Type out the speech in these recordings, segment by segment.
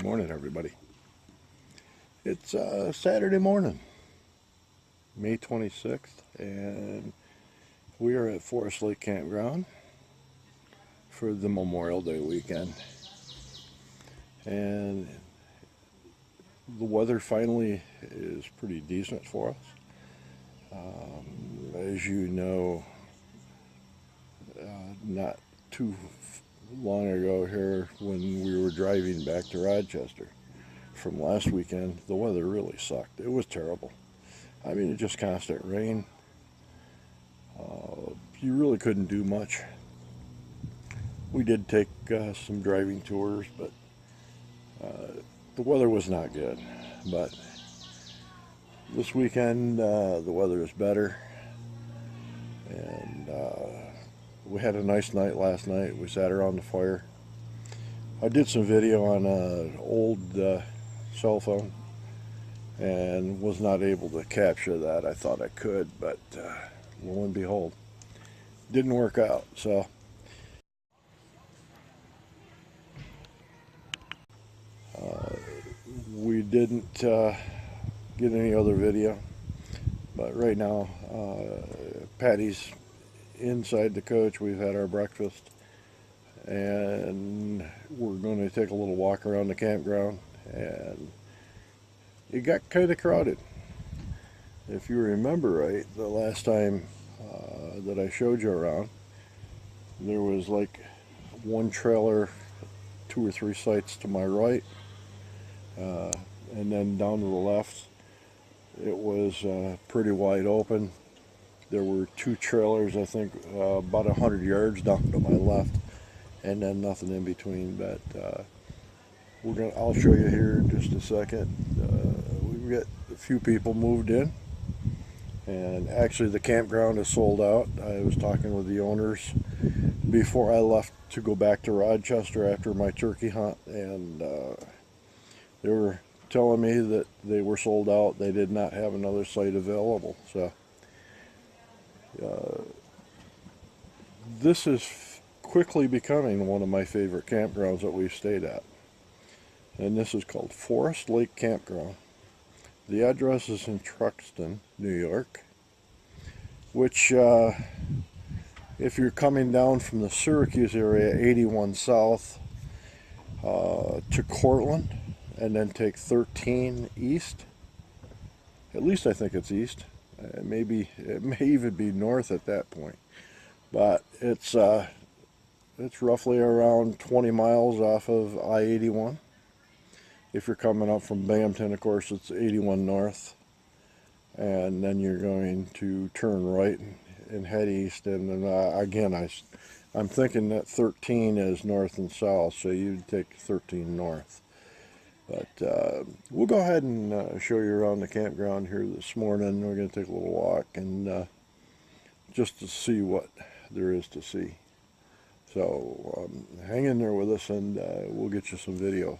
morning, everybody. It's Saturday morning, May 26th, and we are at Forest Lake Campground for the Memorial Day weekend. And the weather finally is pretty decent for us. As you know, not too long ago here when we were driving back to Rochester from last weekend, the weather really sucked. It was terrible. I mean, it just constant rain. You really couldn't do much. We did take some driving tours, but the weather was not good. But this weekend the weather is better, and we had a nice night last night. We sat around the fire. I did some video on an old cell phone and was not able to capture that. I thought I could, but lo and behold, didn't work out. So we didn't get any other video, but right now Patty's inside the coach. We've had our breakfast and we're going to take a little walk around the campground, and it got kind of crowded. If you remember right, the last time that I showed you around, there was like one trailer, 2 or 3 sites to my right, and then down to the left it was pretty wide open. There were 2 trailers, I think, about 100 yards down to my left, and then nothing in between. But I'll show you here in just a second. We've got a few people moved in, and actually the campground is sold out. I was talking with the owners before I left to go back to Rochester after my turkey hunt, and they were telling me that they were sold out. They did not have another site available. So this is quickly becoming one of my favorite campgrounds that we've stayed at, and this is called Forest Lake Campground. The address is in Truxton, New York, which if you're coming down from the Syracuse area, 81 south to Cortland, and then take 13 east, at least I think it's east. Maybe it may even be north at that point, but it's roughly around 20 miles off of I-81. If you're coming up from Binghamton, of course, it's 81 north, and then you're going to turn right and head east. And then again, I'm thinking that 13 is north and south, so you'd take 13 north. But we'll go ahead and show you around the campground here this morning. We're going to take a little walk and just to see what there is to see. So hang in there with us, and we'll get you some video.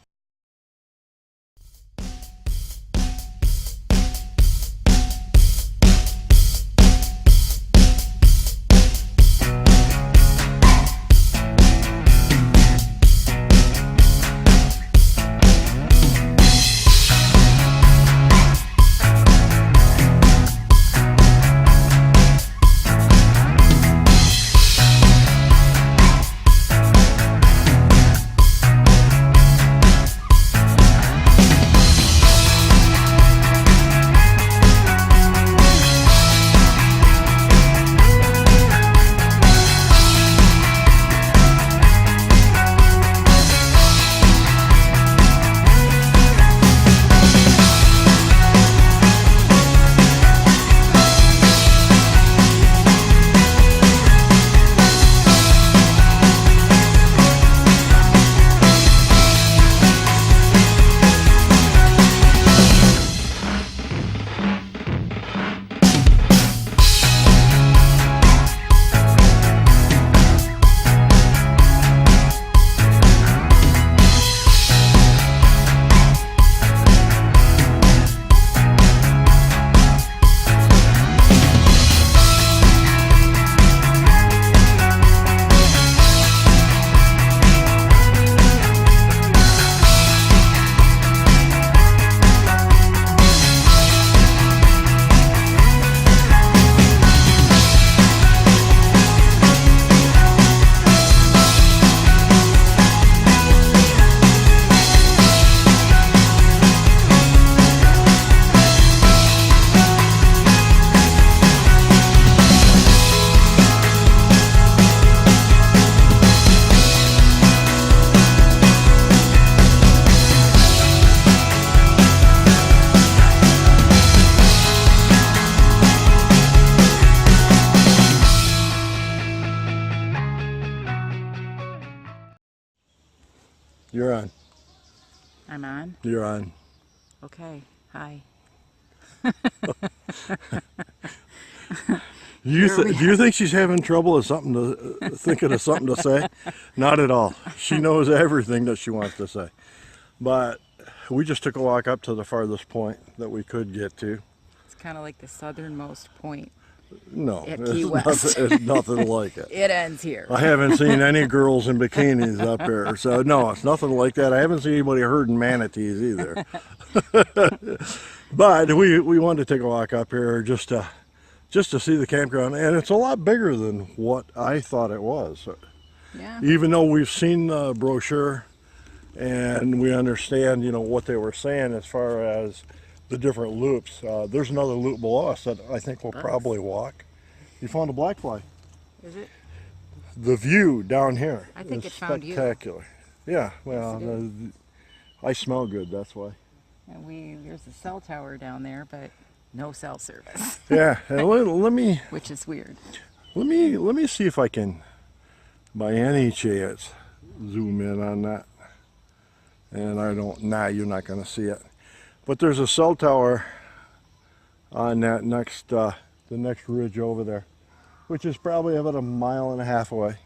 You're on. I'm on? You're on. Okay. Hi. Do you think she's having trouble with something thinking of something to say? Not at all. She knows everything that she wants to say. But we just took a walk up to the farthest point that we could get to. It's kind of like the southernmost point. No, At Key West. it's nothing like it. It ends here. I haven't seen any girls in bikinis up there, so no, it's nothing like that. I haven't seen anybody herding manatees either. But we wanted to take a walk up here just to see the campground, and it's a lot bigger than what I thought it was. Yeah. Even though we've seen the brochure and we understand, you know, what they were saying as far as the different loops. There's another loop below us that I think we'll probably walk. You found a black fly. Is it? The view down here I think is it found spectacular. You. Yeah, well, Yes, I smell good, that's why. And there's a cell tower down there, but no cell service. Yeah, and let me Which is weird. let me see if I can, by any chance, zoom in on that. And I don't. Nah, you're not going to see it. But there's a cell tower on that next, the next ridge over there, which is probably about 1.5 miles away.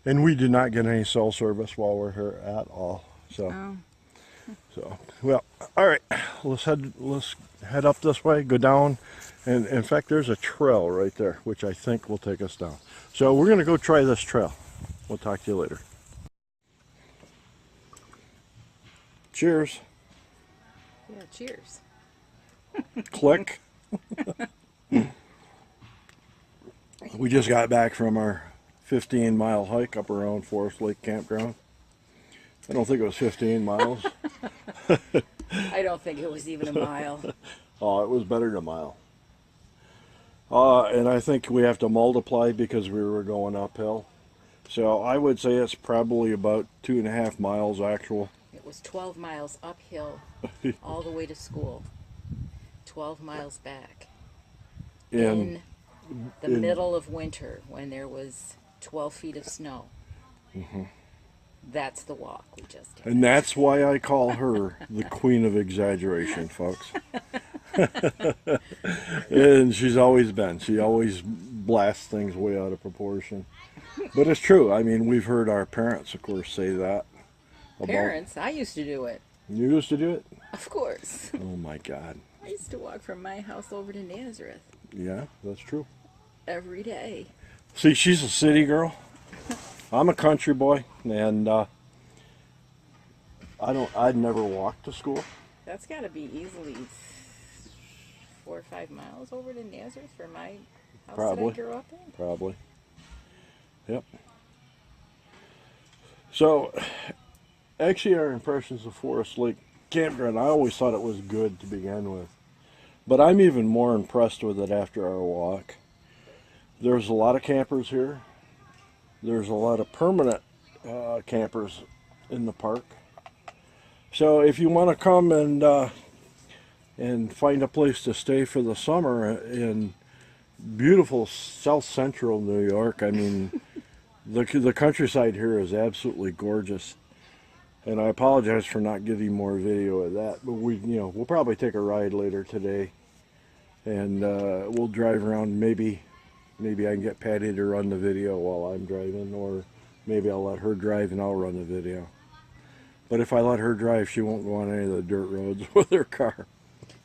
And we did not get any cell service while we're here at all. So, well, all right, let's head up this way, go down, and in fact, there's a trail right there, which I think will take us down. So we're gonna go try this trail. We'll talk to you later. Cheers. Yeah, cheers. Click. We just got back from our 15-mile hike up around Forest Lake Campground. I don't think it was 15 miles. I don't think it was even a mile. Oh, it was better than a mile. And I think we have to multiply because we were going uphill. So I would say it's probably about 2.5 miles actual. It was 12 miles uphill all the way to school. 12 miles back. In the middle of winter when there was 12 feet of snow. Mm-hmm. That's the walk we just did. And that's why I call her the queen of exaggeration, folks. And she's always been. She always blasts things way out of proportion. But it's true. I mean, we've heard our parents, of course, say that. Parents? I used to do it. You used to do it? Of course. Oh, my God. I used to walk from my house over to Nazareth. Yeah, that's true. Every day. See, she's a city girl. I'm a country boy, and I'd never walked to school. That's got to be easily 4 or 5 miles over to Nazareth for my house that I grew up in. Probably. Yep. So, actually, our impressions of Forest Lake Campground, I always thought it was good to begin with. But I'm even more impressed with it after our walk. There's a lot of campers here. There's a lot of permanent campers in the park. So if you want to come and find a place to stay for the summer in beautiful South Central New York, I mean, the countryside here is absolutely gorgeous. And I apologize for not getting more video of that, but we'll probably take a ride later today, and we'll drive around. Maybe I can get Patty to run the video while I'm driving, or maybe I'll let her drive and I'll run the video. But if I let her drive, she won't go on any of the dirt roads with her car.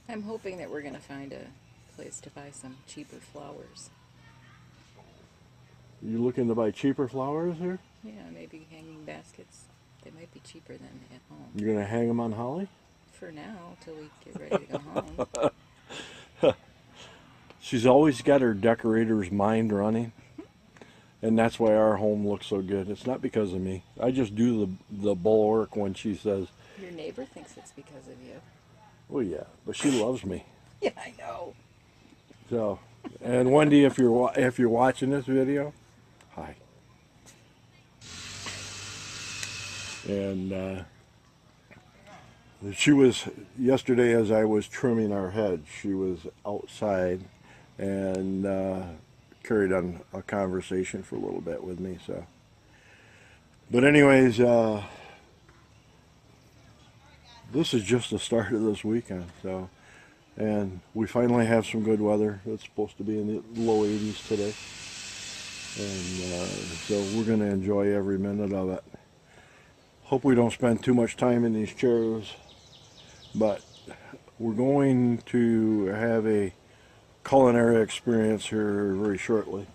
I'm hoping that we're going to find a place to buy some cheaper flowers. You looking to buy cheaper flowers here? Yeah, maybe hanging baskets. They might be cheaper than at home. You're going to hang them on holly? For now, till we get ready to go home. She's always got her decorator's mind running. And that's why our home looks so good. It's not because of me. I just do the bulwark when she says... Your neighbor thinks it's because of you. Well, yeah, but she loves me. Yeah, I know. So, and Wendy, if you're watching this video, hi. And she was, yesterday as I was trimming our hedge, she was outside and carried on a conversation for a little bit with me. So, but anyways, this is just the start of this weekend. So, and we finally have some good weather. It's supposed to be in the low 80s today. And so we're going to enjoy every minute of it. Hope we don't spend too much time in these chairs, but we're going to have a culinary experience here very shortly,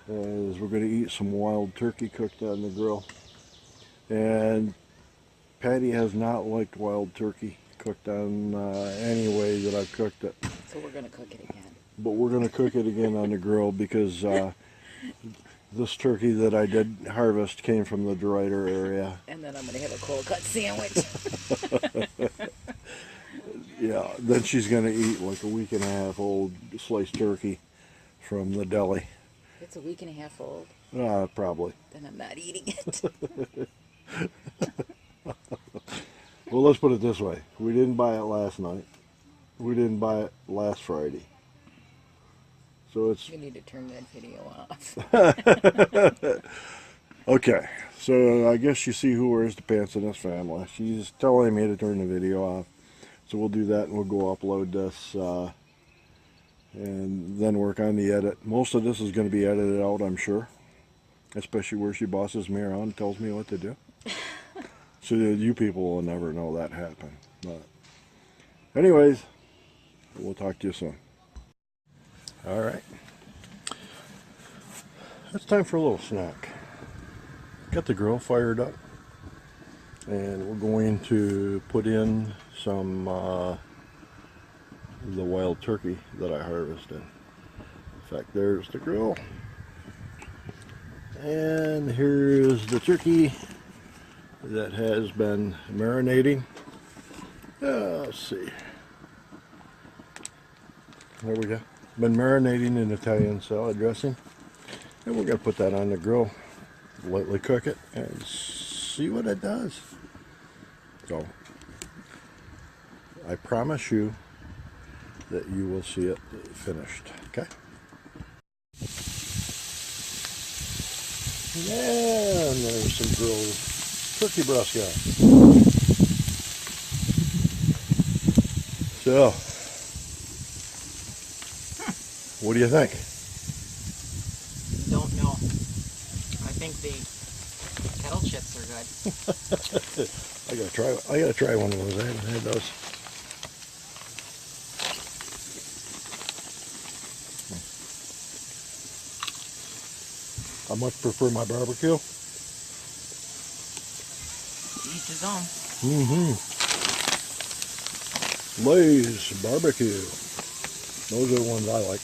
as we're going to eat some wild turkey cooked on the grill. And Patty has not liked wild turkey cooked on any way that I've cooked it. So we're going to cook it again. But we're going to cook it again on the grill because this turkey that I did harvest came from the DeRuyter area. And then I'm going to have a cold cut sandwich. Yeah, then she's going to eat like a week and a half old sliced turkey from the deli. It's a week and a half old. Probably. Then I'm not eating it. Well, let's put it this way. We didn't buy it last night. We didn't buy it last Friday. So it's... You need to turn that video off. Okay, so I guess you see who wears the pants in this family. She's telling me to turn the video off. So we'll do that and we'll go upload this and then work on the edit. Most of this is going to be edited out, I'm sure. Especially where she bosses me around and tells me what to do. So you people will never know that happened. But anyways, we'll talk to you soon. All right. It's time for a little snack. Got the grill fired up. And we're going to put in some the wild turkey that I harvested. In fact, there's the grill. And here's the turkey that has been marinating. Let's see. There we go. Been marinating in Italian salad dressing. And we're going to put that on the grill, lightly cook it, and see what it does. So, I promise you that you will see it finished, okay? And there's some grilled turkey breast guy. So, what do you think? Don't know. I think the kettle chips are good. I gotta try one of those. I haven't had those. I much prefer my barbecue. Each his own. Lay's barbecue. Those are the ones I like.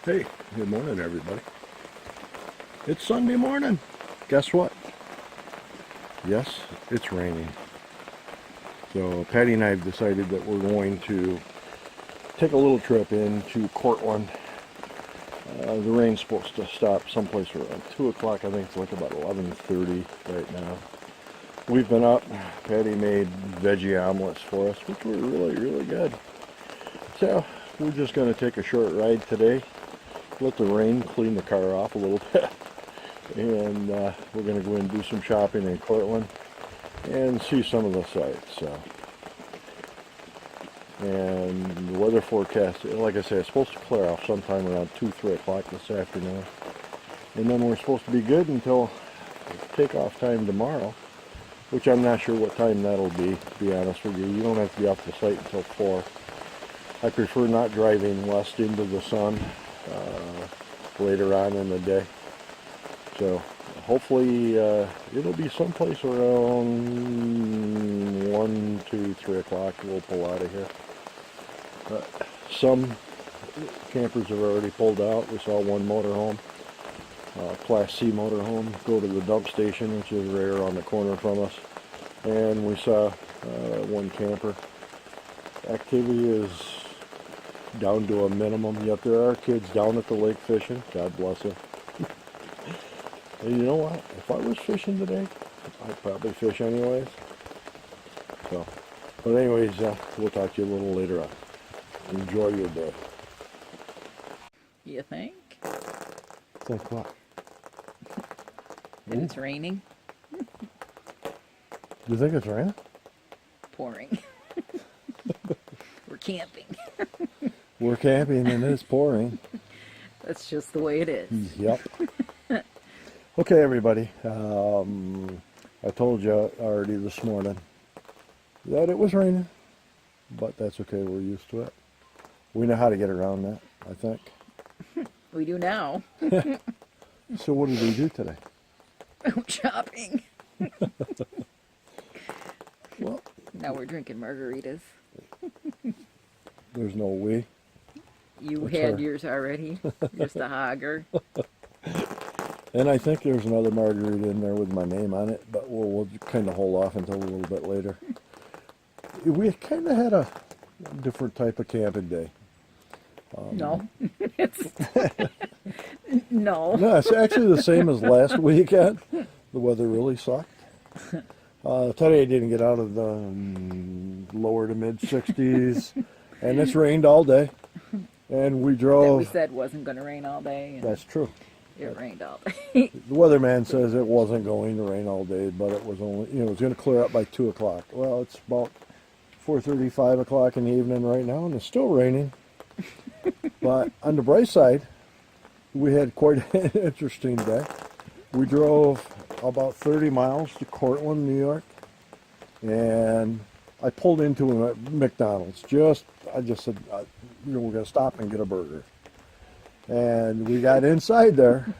Hey, good morning, everybody. It's Sunday morning. Guess what? Yes, it's raining. So Patty and I have decided that we're going to take a little trip into Cortland. The rain's supposed to stop someplace around 2 o'clock. I think it's like about 11:30 right now. We've been up. Patty made veggie omelets for us, which were really, really good. So we're just going to take a short ride today. Let the rain clean the car off a little bit. And we're going to go and do some shopping in Cortland and see some of the sights. So. And the weather forecast, like I say, it's supposed to clear off sometime around 2-3 o'clock this afternoon. And then we're supposed to be good until takeoff time tomorrow, which I'm not sure what time that'll be, to be honest with you. You don't have to be off the site until 4. I prefer not driving west into the sun later on in the day. So hopefully it'll be someplace around 1 to 3 o'clock we'll pull out of here. Some campers have already pulled out. We saw one motorhome, Class C motorhome, go to the dump station, which is right around the corner from us. And we saw one camper. Activity is down to a minimum, yet there are kids down at the lake fishing. God bless them. And you know what? If I was fishing today, I'd probably fish anyways. So, but anyways, we'll talk to you a little later on. Enjoy your day. You think? Think what? And it's raining? Do you think it's raining? Pouring. We're camping. We're camping and it's pouring. That's just the way it is. Yep. Okay, everybody. I told you already this morning that it was raining, but that's okay. We're used to it. We know how to get around that, I think. We do now. So what did we do today? Shopping. Well, Now we're drinking margaritas. there's no we. You That's had her. yours already. Just a hogger. And I think there's another margarita in there with my name on it, but we'll kind of hold off until a little bit later. We kind of had a different type of camping day. No. It's no. No, it's actually the same as last weekend. The weather really sucked. Today I didn't get out of the lower to mid 60s, and it's rained all day. And we That drove. we said wasn't going to rain all day. And That's true. it rained all day. The weatherman says it wasn't going to rain all day, but it was only, it was going to clear up by 2 o'clock. Well, it's about 4:30, 5 o'clock in the evening right now, and it's still raining. But on the bright side, we had quite an interesting day. We drove about 30 miles to Cortland, New York, and I pulled into a McDonald's. I just said, we're going to stop and get a burger. And we got inside there,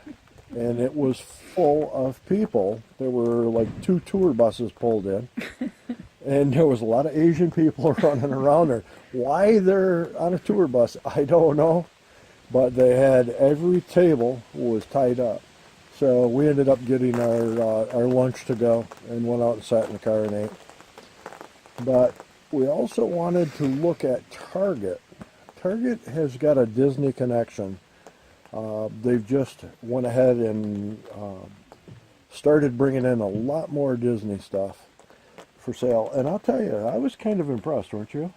and it was full of people. There were like 2 tour buses pulled in, and there was a lot of Asian people running around there. Why they're on a tour bus, I don't know, but they had every table was tied up. So we ended up getting our lunch to go and went out and sat in the car and ate. But we also wanted to look at Target. Target has got a Disney connection. They've just went ahead and started bringing in a lot more Disney stuff for sale. And I'll tell you, I was kind of impressed, weren't you?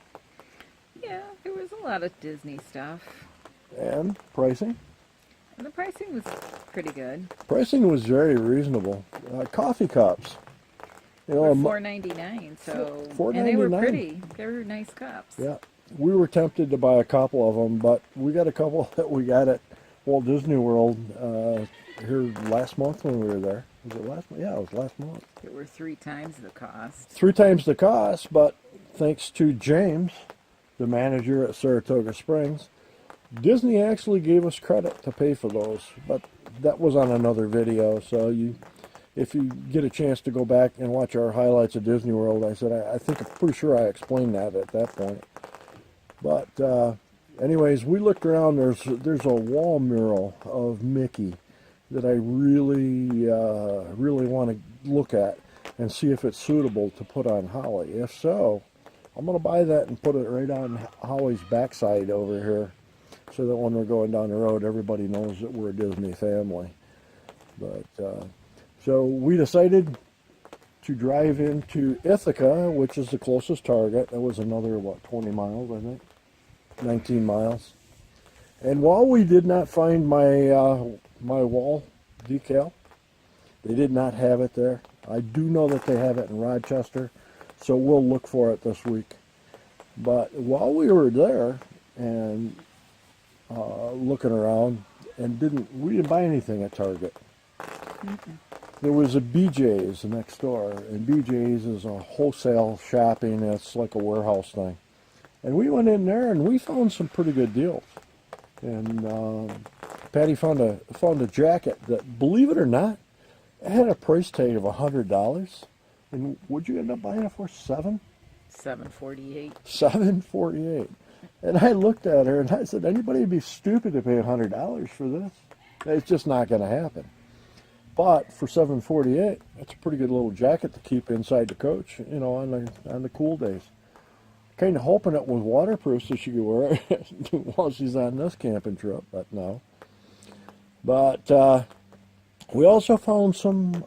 Yeah, there was a lot of Disney stuff. And pricing? And the pricing was pretty good. Pricing was very reasonable. Coffee cups. You know, $4.99. So $4.99. And they were pretty. They were nice cups. Yeah, we were tempted to buy a couple of them, but we got a couple that we got at Walt Disney World here last month when we were there. Was it last month? Yeah, it was last month. They were 3 times the cost. 3 times the cost, but thanks to James, the manager at Saratoga Springs, Disney actually gave us credit to pay for those. But that was on another video, so if you get a chance to go back and watch our highlights of Disney World, I'm pretty sure I explained that at that point. But anyways, we looked around. There's a wall mural of Mickey that I really want to look at and see if it's suitable to put on Holly. If so, I'm going to buy that and put it right on Holly's backside over here, so that when we're going down the road, everybody knows that we're a Disney family. But so we decided to drive into Ithaca, which is the closest Target. That was another, 20 miles, I think. 19 miles. And while we did not find my my wall decal, they did not have it there. I do know that they have it in Rochester, so we'll look for it this week. But while we were there and looking around, and we didn't buy anything at Target. Mm-mm. There was a BJ's next door, and BJ's is a wholesale shopping. It's like a warehouse thing. And we went in there and we found some pretty good deals. And Patty found a jacket that, believe it or not, it had a price tag of $100. And would you end up buying it for $7.48. $7.48. And I looked at her and I said, anybody would be stupid to pay $100 for this. It's just not going to happen. But for $7.48, that's a pretty good little jacket to keep inside the coach, on the cool days. Kind of hoping it was waterproof so she could wear it while she's on this camping trip, but no. But we also found some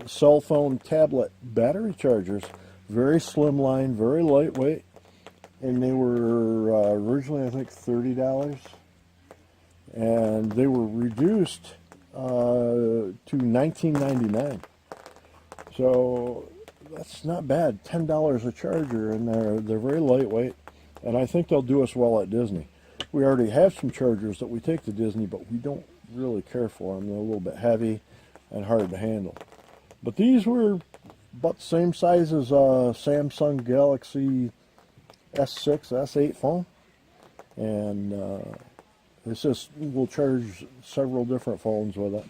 cell phone tablet battery chargers. Very slim line, very lightweight. And they were originally, I think, $30. And they were reduced to $19.99. So that's not bad. $10 a charger, and they're very lightweight, and I think they'll do us well at Disney. We already have some chargers that we take to Disney, but we don't really care for them. They're a little bit heavy and hard to handle. But these were about the same size as a Samsung Galaxy S6, S8 phone, and it's just we'll charge several different phones with it,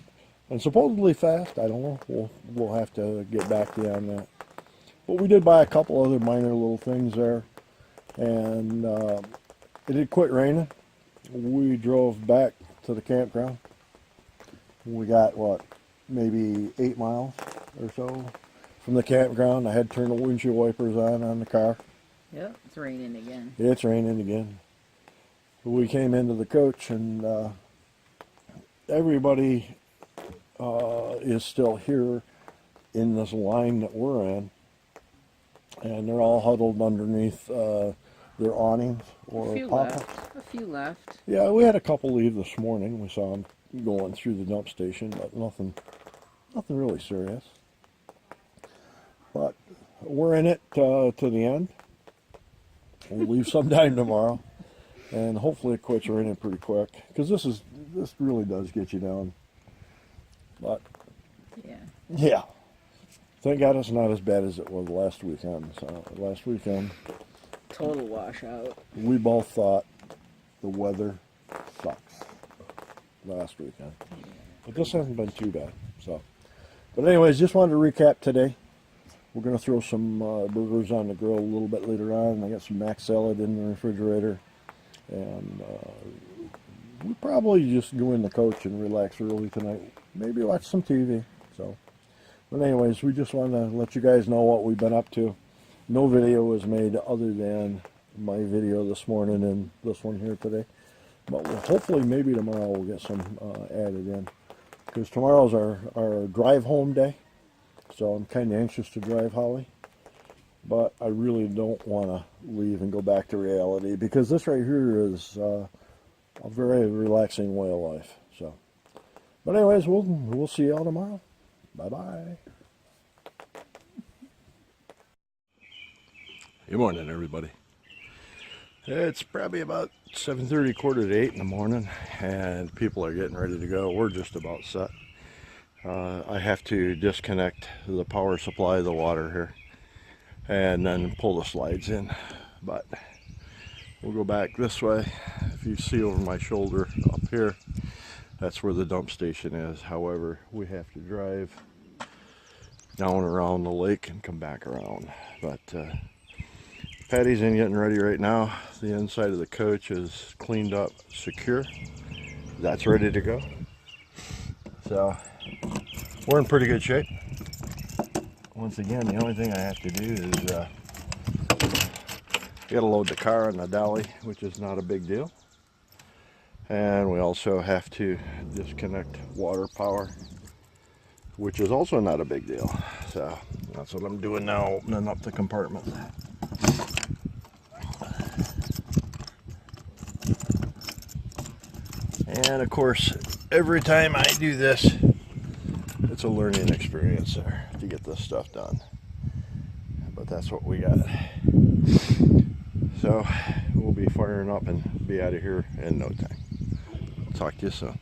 and supposedly fast. I don't know. We'll have to get back to you on that. But we did buy a couple other minor little things there, and it did quit raining. We drove back to the campground. We got, what, maybe 8 miles or so from the campground. I had to turn the windshield wipers on the car. Yep, it's raining again. It's raining again. We came into the coach, and everybody is still here in this line that we're in. And they're all huddled underneath their awnings or A few left. Yeah, we had a couple leave this morning. We saw them going through the dump station, but nothing really serious. But we're in it to the end. We'll leave sometime tomorrow, and hopefully it quits raining pretty quick, because this really does get you down. But yeah. Thank God it's not as bad as it was last weekend. So last weekend, Total washout. we both thought the weather sucks last weekend. But this hasn't been too bad. So, but anyways, just wanted to recap today. We're going to throw some burgers on the grill a little bit later on. I got some mac salad in the refrigerator. And we'll probably just go in the coach and relax early tonight. Maybe watch some TV. So. But anyways, we just want to let you guys know what we've been up to. No video was made other than my video this morning and this one here today. But hopefully maybe tomorrow we'll get some added in. Because tomorrow's our drive home day. So I'm kind of anxious to drive Holly. But I really don't want to leave and go back to reality. Because this right here is a very relaxing way of life. So, but anyways, we'll see y'all tomorrow. Bye-bye. Good morning, everybody. It's probably about 7:30, quarter to 8 in the morning, and people are getting ready to go. We're just about set. I have to disconnect the power supply of the water here and then pull the slides in. But we'll go back this way. If you see over my shoulder up here, that's where the dump station is. However, we have to drive down around the lake and come back around. But Patty's in getting ready right now. The inside of the coach is cleaned up, secure. That's ready to go. So we're in pretty good shape. Once again, the only thing I have to do is gotta load the car on the dolly, which is not a big deal. And we also have to disconnect water power, which is also not a big deal. So that's what I'm doing now, opening up the compartment. And of course, every time I do this, it's a learning experience there to get this stuff done. But that's what we got. So we'll be firing up and be out of here in no time. Talk to you soon.